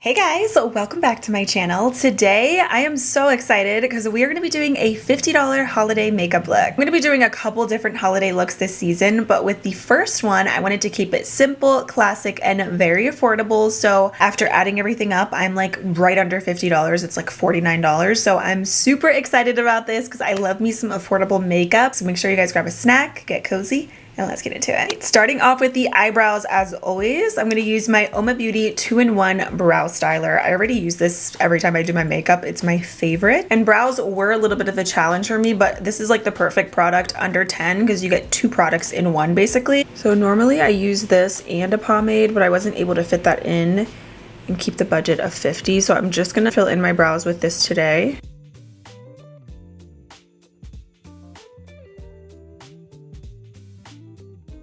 Hey guys, welcome back to my channel. Today I am so excited because we are going to be doing a $50 holiday makeup look. I'm going to be doing a couple different holiday looks this season, but with the first one I wanted to keep it simple, classic, and very affordable. So after adding everything up, I'm like right under $50. It's like $49. So I'm super excited about this because I love me some affordable makeup. So make sure you guys grab a snack, get cozy, and let's get into it. Starting off with the eyebrows, as always, I'm going to use my Oma Beauty 2-in-1 Brow Styler. I already use this every time I do my makeup. It's my favorite. And brows were a little bit of a challenge for me, but this is like the perfect product under 10 because you get two products in one basically. So normally I use this and a pomade, but I wasn't able to fit that in and keep the budget of 50. So I'm just going to fill in my brows with this today.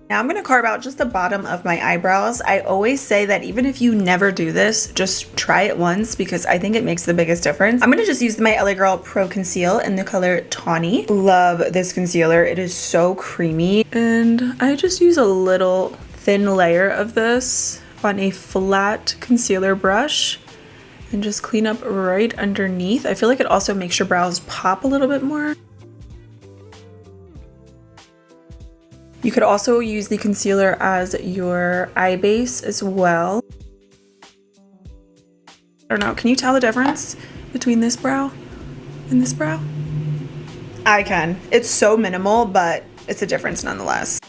Now I'm going to carve out just the bottom of my eyebrows. I always say that even if you never do this, just try it once because I think it makes the biggest difference. I'm going to just use my LA Girl Pro Conceal in the color Tawny. Love this concealer. It is so creamy. And I just use a little thin layer of this on a flat concealer brush and just clean up right underneath. I feel like it also makes your brows pop a little bit more. You could also use the concealer as your eye base as well. I don't know, can you tell the difference between this brow and this brow? I can. It's so minimal, but it's a difference nonetheless.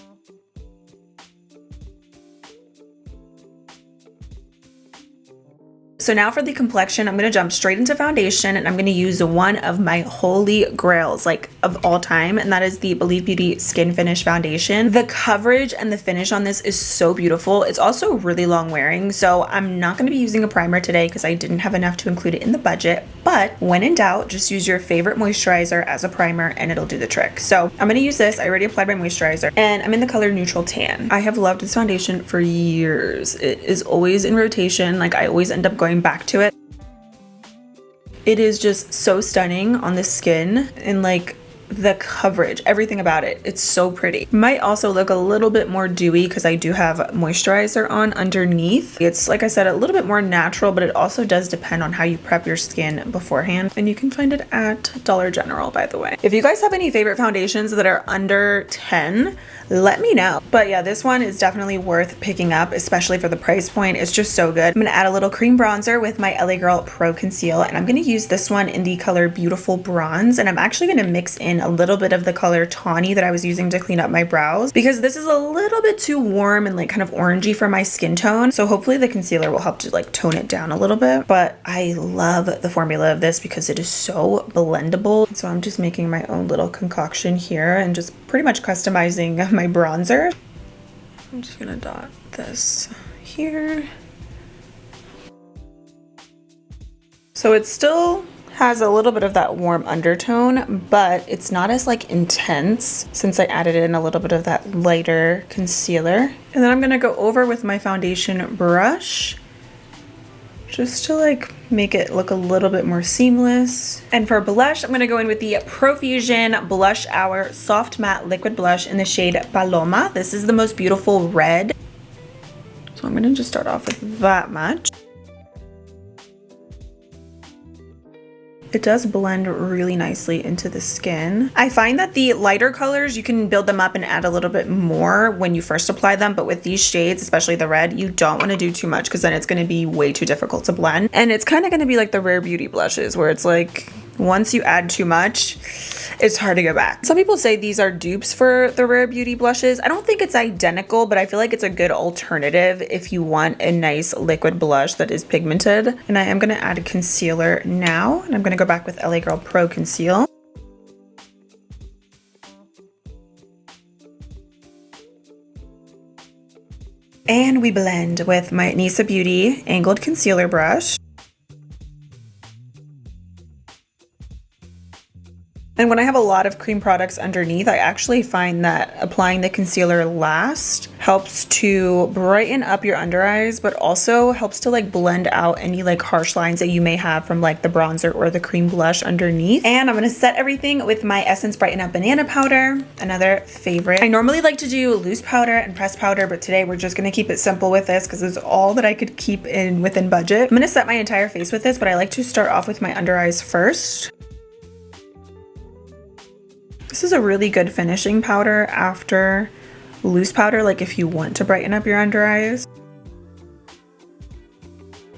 So now for the complexion, I'm going to jump straight into foundation and I'm going to use one of my holy grails, like of all time, and that is the Believe Beauty Skin Finish Foundation. The coverage and the finish on this is so beautiful. It's also really long wearing, so I'm not going to be using a primer today because I didn't have enough to include it in the budget, but when in doubt, just use your favorite moisturizer as a primer and it'll do the trick. So I'm going to use this. I already applied my moisturizer and I'm in the color Neutral Tan. I have loved this foundation for years. It is always in rotation. Like I always end up going back to it. It is just so stunning on the skin and like the coverage, everything about it. It's so pretty. Might also look a little bit more dewy because I do have moisturizer on underneath. It's, like I said, a little bit more natural, but it also does depend on how you prep your skin beforehand. And you can find it at Dollar General, by the way. If you guys have any favorite foundations that are under 10, let me know. But yeah, this one is definitely worth picking up, especially for the price point. It's just so good. I'm gonna add a little cream bronzer with my LA Girl Pro Conceal, and I'm gonna use this one in the color Beautiful Bronze, and I'm actually gonna mix in a little bit of the color Tawny that I was using to clean up my brows because this is a little bit too warm and like kind of orangey for my skin tone. So hopefully the concealer will help to like tone it down a little bit. But I love the formula of this because it is so blendable. So I'm just making my own little concoction here and just pretty much customizing my bronzer. I'm just gonna dot this here. So it still has a little bit of that warm undertone, but it's not as like intense since I added in a little bit of that lighter concealer. And then I'm gonna go over with my foundation brush just to like make it look a little bit more seamless. And for blush, I'm gonna go in with the Profusion Blush Hour Soft Matte Liquid Blush in the shade Paloma. This is the most beautiful red. So I'm gonna just start off with that much. It does blend really nicely into the skin. I find that the lighter colors, you can build them up and add a little bit more when you first apply them, but with these shades, especially the red, you don't want to do too much because then it's going to be way too difficult to blend. And it's kind of going to be like the Rare Beauty blushes where it's like, once you add too much, it's hard to go back. Some people say these are dupes for the Rare Beauty blushes. I don't think it's identical, but I feel like it's a good alternative if you want a nice liquid blush that is pigmented. And I am gonna add a concealer now, and I'm gonna go back with LA Girl Pro Conceal. And we blend with my Nisa Beauty Angled Concealer Brush. And when I have a lot of cream products underneath, I actually find that applying the concealer last helps to brighten up your under eyes, but also helps to like blend out any like harsh lines that you may have from like the bronzer or the cream blush underneath. And I'm gonna set everything with my Essence Brighten Up Banana Powder, another favorite. I normally like to do loose powder and pressed powder, but today we're just gonna keep it simple with this because it's all that I could keep in within budget. I'm gonna set my entire face with this, but I like to start off with my under eyes first. This is a really good finishing powder after loose powder, like if you want to brighten up your under eyes.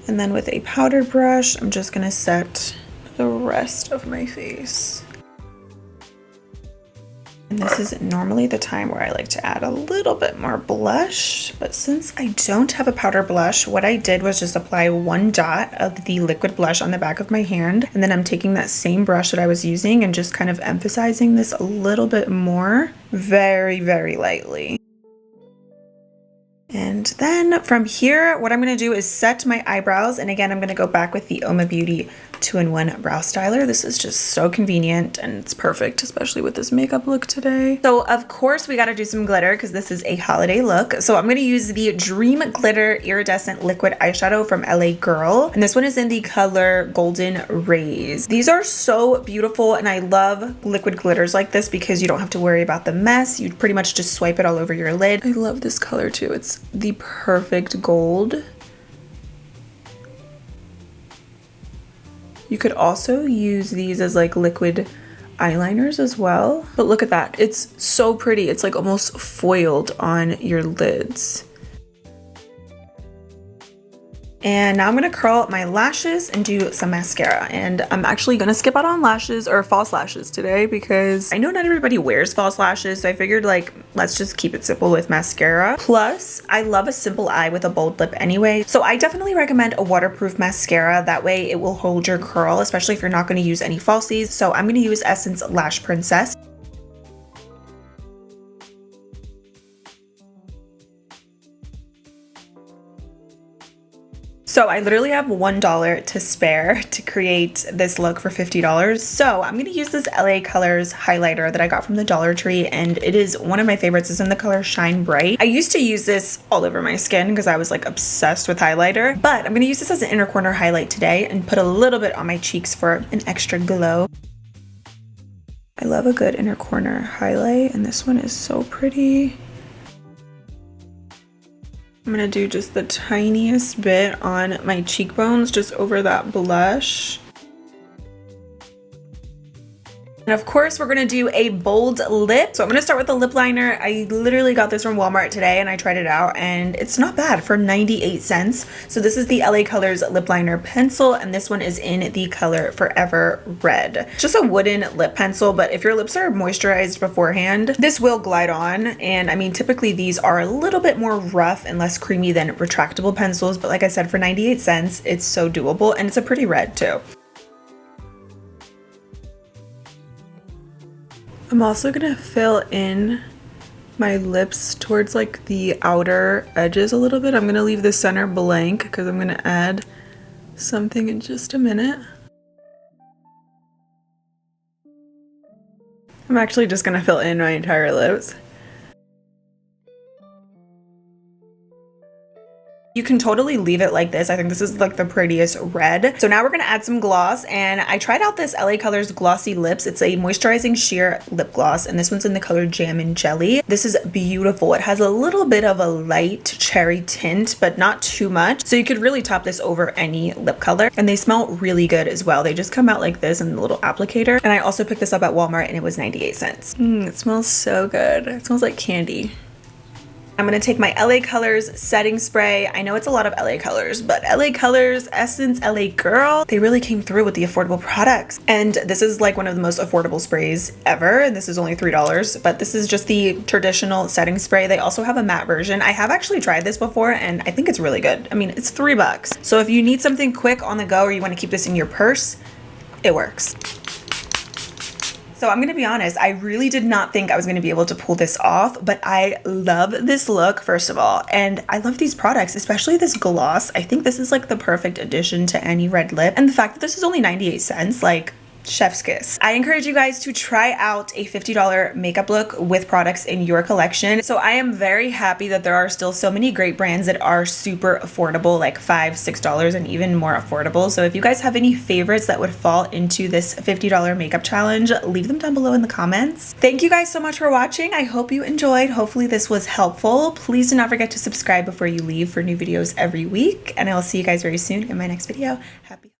And then with a powder brush, I'm just gonna set the rest of my face. And this is normally the time where I like to add a little bit more blush, but since I don't have a powder blush, what I did was just apply one dot of the liquid blush on the back of my hand, and then I'm taking that same brush that I was using and just kind of emphasizing this a little bit more, very, very lightly. And then from here, what I'm gonna do is set my eyebrows, and again, I'm gonna go back with the Oma Beauty 2-in-1 brow styler. This is just so convenient and it's perfect, especially with this makeup look today. So of course we got to do some glitter because this is a holiday look. So I'm going to use the Dream Glitter Iridescent Liquid Eyeshadow from LA Girl. And this one is in the color Golden Rays. These are so beautiful and I love liquid glitters like this because you don't have to worry about the mess. You pretty much just swipe it all over your lid. I love this color too. It's the perfect gold. You could also use these as like liquid eyeliners as well. But look at that. It's so pretty. It's like almost foiled on your lids. And now I'm gonna curl up my lashes and do some mascara. And I'm actually gonna skip out on lashes or false lashes today because I know not everybody wears false lashes. So I figured like, let's just keep it simple with mascara. Plus, I love a simple eye with a bold lip anyway. So I definitely recommend a waterproof mascara. That way it will hold your curl, especially if you're not gonna use any falsies. So I'm gonna use Essence Lash Princess. So I literally have $1 to spare to create this look for $50. So I'm gonna use this LA Colors highlighter that I got from the Dollar Tree, and it is one of my favorites. It's in the color Shine Bright. I used to use this all over my skin because I was like obsessed with highlighter, but I'm gonna use this as an inner corner highlight today and put a little bit on my cheeks for an extra glow. I love a good inner corner highlight, and this one is so pretty. I'm gonna do just the tiniest bit on my cheekbones, just over that blush. And of course, we're gonna do a bold lip. So I'm gonna start with the lip liner. I literally got this from Walmart today and I tried it out and it's not bad for 98 cents. So this is the LA Colors lip liner pencil, and this one is in the color Forever Red. Just a wooden lip pencil, but if your lips are moisturized beforehand, this will glide on. And I mean, typically these are a little bit more rough and less creamy than retractable pencils, but like I said, for 98 cents, it's so doable, and it's a pretty red too. I'm also gonna fill in my lips towards like the outer edges a little bit. I'm gonna leave the center blank because I'm gonna add something in just a minute. I'm actually just gonna fill in my entire lips. You can totally leave it like this. I think this is like the prettiest red. So now we're gonna add some gloss, and I tried out this LA Colors Glossy Lips. It's a moisturizing sheer lip gloss, and this one's in the color Jam and Jelly. This is beautiful. It has a little bit of a light cherry tint, but not too much. So you could really top this over any lip color, and they smell really good as well. They just come out like this in the little applicator. And I also picked this up at Walmart and it was 98 cents. It smells so good. It smells like candy. I'm gonna take my LA Colors setting spray. I know it's a lot of LA Colors, but LA Colors, Essence, LA Girl, they really came through with the affordable products. And this is like one of the most affordable sprays ever. And this is only $3, but this is just the traditional setting spray. They also have a matte version. I have actually tried this before and I think it's really good. I mean, it's $3. So if you need something quick on the go or you wanna keep this in your purse, it works. So I'm gonna be honest, I really did not think I was gonna be able to pull this off, but I love this look, first of all, and I love these products, especially this gloss. I think this is like the perfect addition to any red lip, and the fact that this is only 98 cents, like, chef's kiss. I encourage you guys to try out a $50 makeup look with products in your collection. So I am very happy that there are still so many great brands that are super affordable, like $5, $6 and even more affordable. So if you guys have any favorites that would fall into this $50 makeup challenge, leave them down below in the comments. Thank you guys so much for watching. I hope you enjoyed. Hopefully this was helpful. Please do not forget to subscribe before you leave for new videos every week. And I will see you guys very soon in my next video. Happy